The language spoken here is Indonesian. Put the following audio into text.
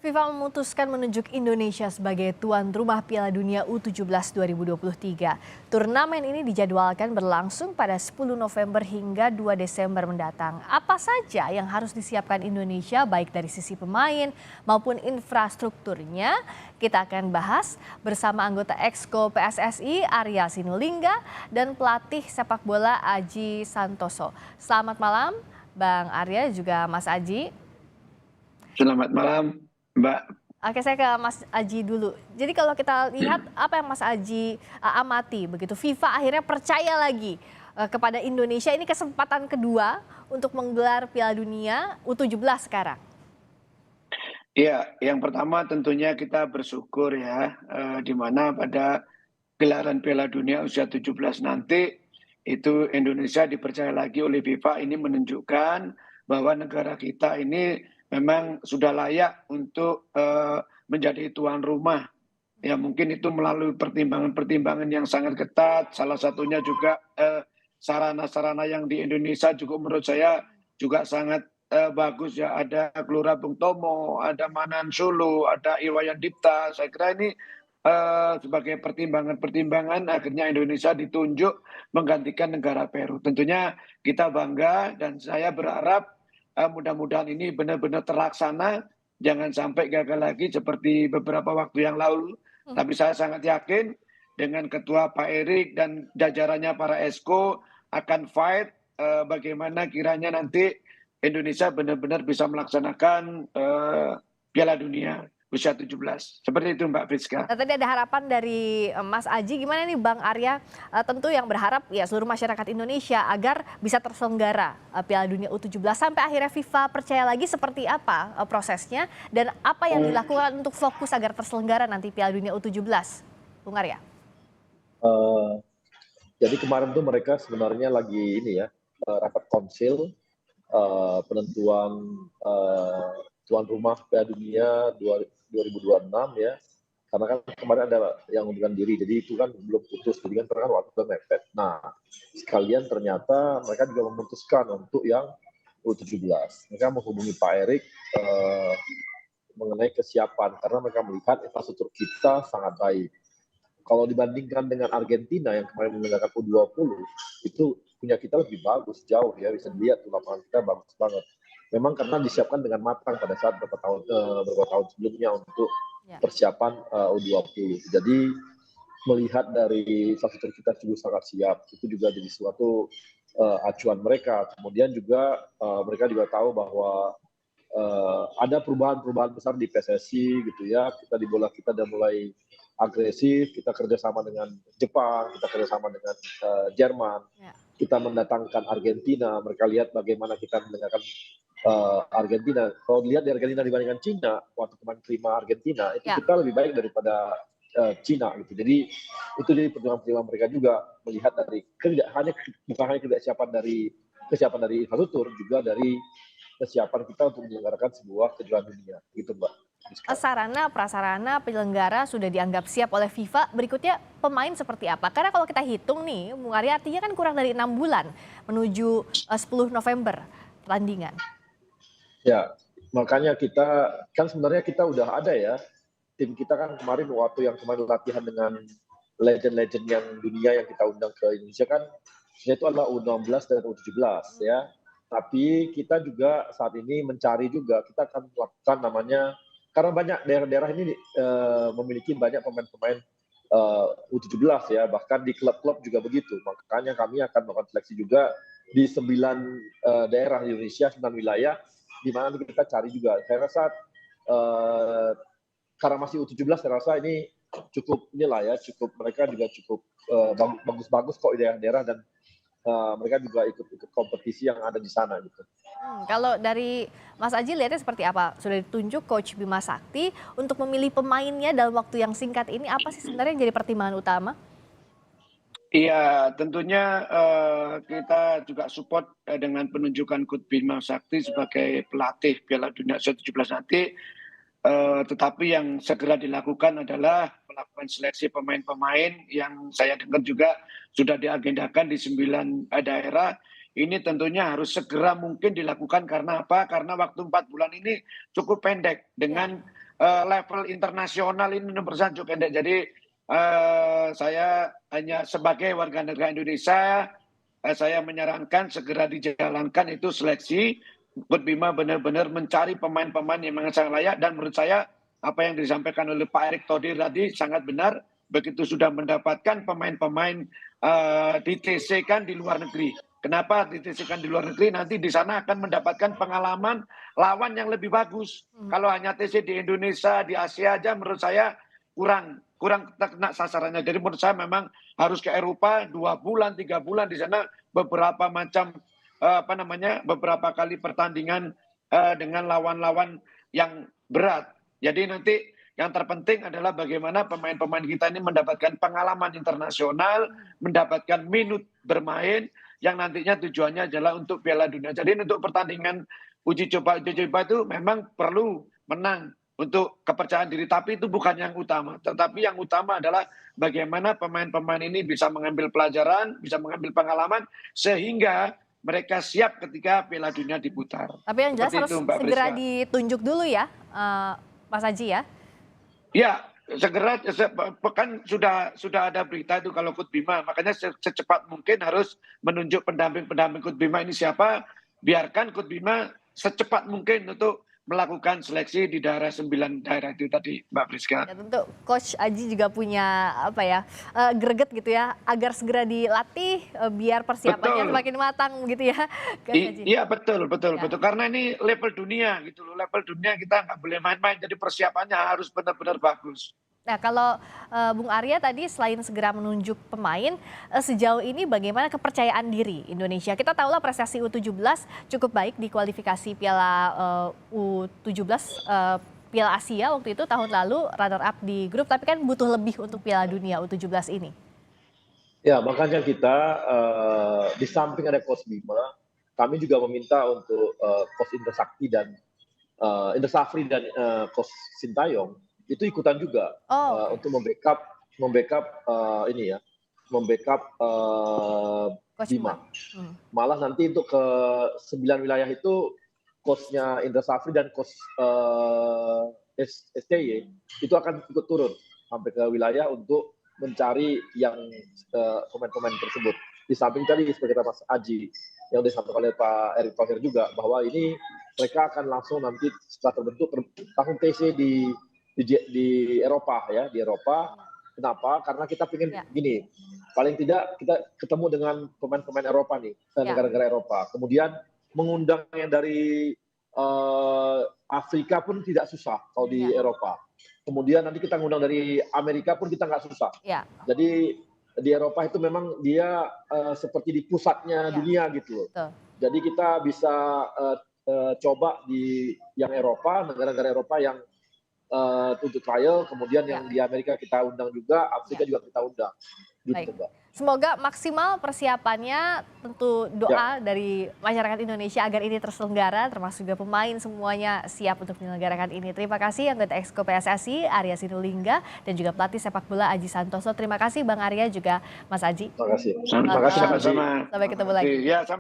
FIFA memutuskan menunjuk Indonesia sebagai tuan rumah Piala Dunia U17 2023. Turnamen ini dijadwalkan berlangsung pada 10 November hingga 2 Desember mendatang. Apa saja yang harus disiapkan Indonesia baik dari sisi pemain maupun infrastrukturnya? Kita akan bahas bersama anggota Exco PSSI Arya Sinulinga dan pelatih sepak bola Aji Santoso. Selamat malam Bang Arya juga Mas Aji. Selamat malam, Mbak. Oke, saya ke Mas Aji dulu. Jadi kalau kita lihat apa yang Mas Aji amati begitu, FIFA akhirnya percaya lagi kepada Indonesia, ini kesempatan kedua untuk menggelar Piala Dunia U17 sekarang. Ya, yang pertama tentunya kita bersyukur ya, di mana pada gelaran Piala Dunia usia 17 nanti itu Indonesia dipercaya lagi oleh FIFA. Ini menunjukkan bahwa negara kita ini memang sudah layak untuk menjadi tuan rumah. Ya mungkin itu melalui pertimbangan-pertimbangan yang sangat ketat. Salah satunya juga sarana-sarana yang di Indonesia juga menurut saya juga sangat bagus ya. Ada Gelora Bung Tomo, ada Manan Solo, ada Iwayan Dipta. Saya kira ini sebagai pertimbangan-pertimbangan akhirnya Indonesia ditunjuk menggantikan negara Peru. Tentunya kita bangga dan saya berharap mudah-mudahan ini benar-benar terlaksana, jangan sampai gagal lagi seperti beberapa waktu yang lalu. Tapi saya sangat yakin dengan Ketua Pak Erik dan jajarannya para Esko akan fight bagaimana kiranya nanti Indonesia benar-benar bisa melaksanakan Piala Dunia usia 17. Seperti itu Mbak Friska. Nah, tadi ada harapan dari Mas Aji, gimana nih Bang Arya? Tentu yang berharap ya seluruh masyarakat Indonesia agar bisa terselenggara Piala Dunia U17 sampai akhirnya FIFA percaya lagi seperti apa prosesnya dan apa yang dilakukan untuk fokus agar terselenggara nanti Piala Dunia U17, Bung Arya? Jadi kemarin tuh mereka sebenarnya lagi ini ya rapat konsil penentuan tuan rumah Piala Dunia 2026 ya, karena kan kemarin ada yang mengundurkan diri, jadi itu kan belum putus, jadi kan waktu mepet. Nah, sekalian ternyata mereka juga memutuskan untuk yang U17. Mereka menghubungi Pak Erik mengenai kesiapan, karena mereka melihat infrastruktur kita sangat baik. Kalau dibandingkan dengan Argentina yang kemarin menyelenggarakan U20, itu punya kita lebih bagus jauh ya, bisa dilihat tuh lapangan kita bagus banget. Memang karena disiapkan dengan matang pada saat beberapa tahun sebelumnya untuk persiapan U20. Jadi melihat dari infrastruktur kita juga sangat siap, itu juga jadi suatu acuan mereka. Kemudian juga mereka juga tahu bahwa ada perubahan-perubahan besar di PSSI gitu ya. Kita di bola kita udah mulai agresif, kita kerjasama dengan Jepang, kita kerjasama dengan Jerman, kita mendatangkan Argentina. Mereka lihat bagaimana kita mendengarkan Argentina. Kalau dilihat di Argentina dibandingkan Cina, waktu kemarin terima Argentina, itu kita lebih baik daripada Cina gitu. Jadi itu jadi pertimbangan mereka juga melihat dari bukan hanya kesiapan dari infrastruktur, juga dari kesiapan kita untuk menyelenggarakan sebuah kejuaraan dunia, gitu Mbak. Sarana prasarana penyelenggara sudah dianggap siap oleh FIFA. Berikutnya pemain seperti apa? Karena kalau kita hitung nih, Bung Arya, artinya kan kurang dari 6 bulan menuju 10 November pertandingan. Ya, makanya kita kan sebenarnya kita udah ada ya. Tim kita kan kemarin waktu yang kemarin latihan dengan legend-legend yang dunia yang kita undang ke Indonesia kan, itu adalah U16 dan U17 ya. Tapi kita juga saat ini mencari juga, kita akan melakukan namanya, karena banyak daerah-daerah ini memiliki banyak pemain-pemain U17 ya, bahkan di klub-klub juga begitu. Makanya kami akan melakukan seleksi juga di 9 daerah di Indonesia, 9 wilayah, di mana kita cari juga. Saya rasa karena masih U17, saya rasa ini cukup mereka juga cukup bagus-bagus kok di daerah-daerah, dan mereka juga ikut kompetisi yang ada di sana gitu. Kalau dari Mas Aji lihatnya seperti apa? Sudah ditunjuk Coach Bima Sakti untuk memilih pemainnya dalam waktu yang singkat ini, apa sih sebenarnya yang jadi pertimbangan utama? Iya, tentunya kita juga support dengan penunjukan Coach Bima Sakti sebagai pelatih Piala Dunia U17 nanti. Tetapi yang segera dilakukan adalah melakukan seleksi pemain-pemain yang saya dengar juga sudah diagendakan di 9 daerah. Ini tentunya harus segera mungkin dilakukan, karena apa? Karena waktu 4 bulan ini cukup pendek dengan level internasional ini nomor satu Endek. Jadi saya hanya sebagai warga negara Indonesia, saya menyarankan segera dijalankan itu seleksi. Coach Bima benar-benar mencari pemain-pemain yang sangat layak, dan menurut saya apa yang disampaikan oleh Pak Erick Thohir tadi sangat benar. Begitu sudah mendapatkan pemain-pemain di TC-kan di luar negeri. Kenapa di TC-kan di luar negeri? Nanti di sana akan mendapatkan pengalaman lawan yang lebih bagus. Kalau hanya TC di Indonesia, di Asia aja menurut saya kurang kena sasarannya. Jadi menurut saya memang harus ke Eropa 2 bulan, 3 bulan di sana beberapa macam beberapa kali pertandingan dengan lawan-lawan yang berat. Jadi nanti yang terpenting adalah bagaimana pemain-pemain kita ini mendapatkan pengalaman internasional, mendapatkan minut bermain yang nantinya tujuannya adalah untuk Piala Dunia. Jadi untuk pertandingan uji coba itu memang perlu menang untuk kepercayaan diri, tapi itu bukan yang utama. Tetapi yang utama adalah bagaimana pemain-pemain ini bisa mengambil pelajaran, bisa mengambil pengalaman, sehingga mereka siap ketika Piala Dunia diputar. Tapi yang jelas harus segera ditunjuk dulu ya, Mas Aji ya? Ya, segera, kan sudah ada berita itu kalau Coach Bima, makanya secepat mungkin harus menunjuk pendamping Coach Bima ini siapa, biarkan Coach Bima secepat mungkin untuk melakukan seleksi di daerah 9 daerah itu tadi, Mbak Priska. Ya, tentu Coach Aji juga punya greget gitu ya, agar segera dilatih biar persiapannya semakin matang gitu ya. Iya betul. Karena ini level dunia gitu loh, level dunia kita nggak boleh main-main, jadi persiapannya harus benar-benar bagus. Nah, kalau Bung Arya tadi selain segera menunjuk pemain, sejauh ini bagaimana kepercayaan diri Indonesia? Kita tahulah prestasi U17 cukup baik di kualifikasi Piala U17 Piala Asia waktu itu tahun lalu runner up di grup, tapi kan butuh lebih untuk Piala Dunia U17 ini. Ya, makanya kita di samping ada Coach Bima, kami juga meminta untuk Coach Indra Sakti dan Indra Safri dan Coach Sintayong itu ikutan juga untuk membackup Bima. Malah nanti untuk ke 9 wilayah itu coachnya Indra Safri dan coach STY itu akan ikut turun sampai ke wilayah untuk mencari yang pemain-pemain tersebut. Di samping tadi seperti kata Mas Aji yang disampaikan oleh Pak Erick Thohir juga, bahwa ini mereka akan langsung nanti setelah terbentuk tahun TC di Eropa ya, di Eropa. Kenapa? Karena kita ingin gini, paling tidak kita ketemu dengan pemain-pemain Eropa nih, negara-negara Eropa. Kemudian mengundang yang dari Afrika pun tidak susah kalau di Eropa. Kemudian nanti kita ngundang dari Amerika pun kita nggak susah. Jadi di Eropa itu memang dia seperti di pusatnya dunia gitu loh. Jadi kita bisa coba di yang Eropa, negara-negara Eropa yang untuk trial, kemudian yang di Amerika kita undang juga, Afrika juga kita undang. Gitu, Mbak. Semoga maksimal persiapannya, tentu doa dari masyarakat Indonesia agar ini terselenggara, termasuk juga pemain semuanya siap untuk menyelenggarakan ini. Terima kasih anggota Exco PSSI Arya Sinulinga dan juga pelatih sepak bola Aji Santoso. Terima kasih Bang Arya juga Mas Aji. Terima kasih. Terima kasih sama-sama. Sampai ketemu lagi.